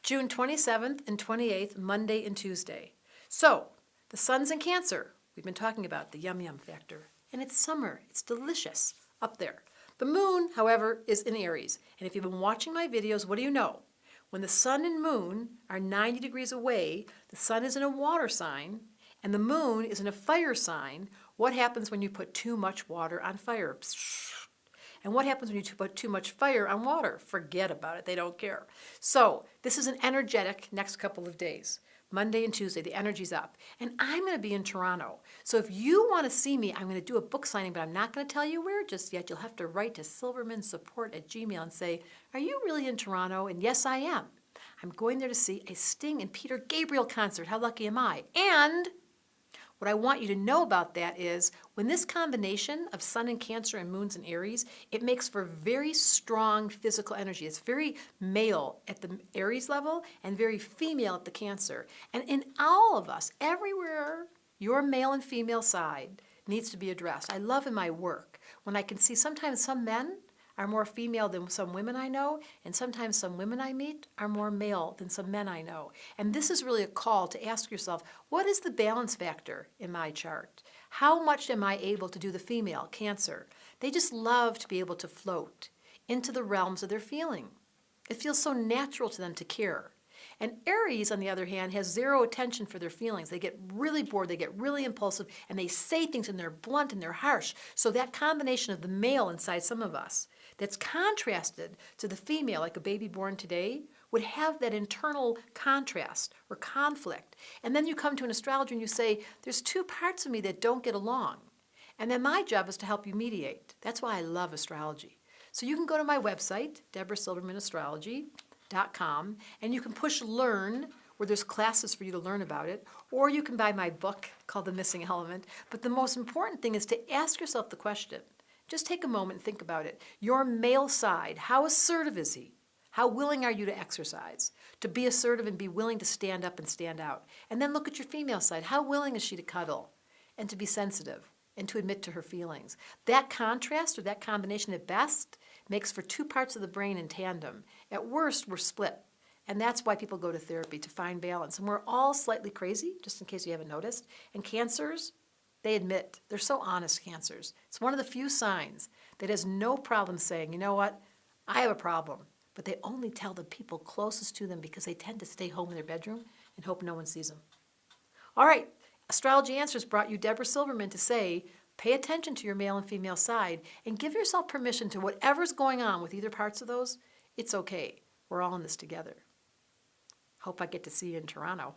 June 27th and 28th, Monday and Tuesday. So, the sun's in Cancer. We've been talking about the yum yum factor. And it's summer. It's delicious up there. The moon, however, is in Aries. And if you've been watching my videos, what do you know? When the sun and moon are 90 degrees away, the sun is in a water sign, and the moon is in a fire sign. What happens when you put too much water on fire? And what happens when you put too much fire on water? Forget about it. They don't care. So this is an energetic next couple of days. Monday and Tuesday, the energy's up. And I'm going to be in Toronto. So if you want to see me, I'm going to do a book signing, but I'm not going to tell you where just yet. You'll have to write to silvermansupport@gmail.com and say, are you really in Toronto? And yes, I am. I'm going there to see a Sting and Peter Gabriel concert. How lucky am I? And what I want you to know about that is when this combination of Sun in Cancer and Moon's in Aries, it makes for very strong physical energy. It's very male at the Aries level and very female at the Cancer. And in all of us, everywhere, your male and female side needs to be addressed. I love in my work when I can see sometimes some men are more female than some women I know, and sometimes some women I meet are more male than some men I know. And this is really a call to ask yourself, what is the balance factor in my chart? How much am I able to do the female, Cancer? They just love to be able to float into the realms of their feeling. It feels so natural to them to care. And Aries, on the other hand, has zero attention for their feelings. They get really bored, they get really impulsive, and they say things and they're blunt and they're harsh. So that combination of the male inside some of us that's contrasted to the female, like a baby born today, would have that internal contrast or conflict. And then you come to an astrologer and you say, there's two parts of me that don't get along. And then my job is to help you mediate. That's why I love astrology. So you can go to my website, DebraSilvermanAstrology.com, and you can push learn, where there's classes for you to learn about it, or you can buy my book called The Missing Element. But the most important thing is to ask yourself the question. Just take a moment and think about it. Your male side, how assertive is he? How willing are you to exercise? To be assertive and be willing to stand up and stand out. And then look at your female side. How willing is she to cuddle and to be sensitive and to admit to her feelings? That contrast or that combination at best makes for two parts of the brain in tandem. At worst, we're split. And that's why people go to therapy, to find balance. And we're all slightly crazy, just in case you haven't noticed. And Cancers, they admit, they're so honest, Cancers. It's one of the few signs that has no problem saying, you know what, I have a problem. But they only tell the people closest to them because they tend to stay home in their bedroom and hope no one sees them. All right, Astrology Answers brought you Debra Silverman to say, pay attention to your male and female side and give yourself permission to whatever's going on with either parts of those. It's okay. We're all in this together. Hope I get to see you in Toronto.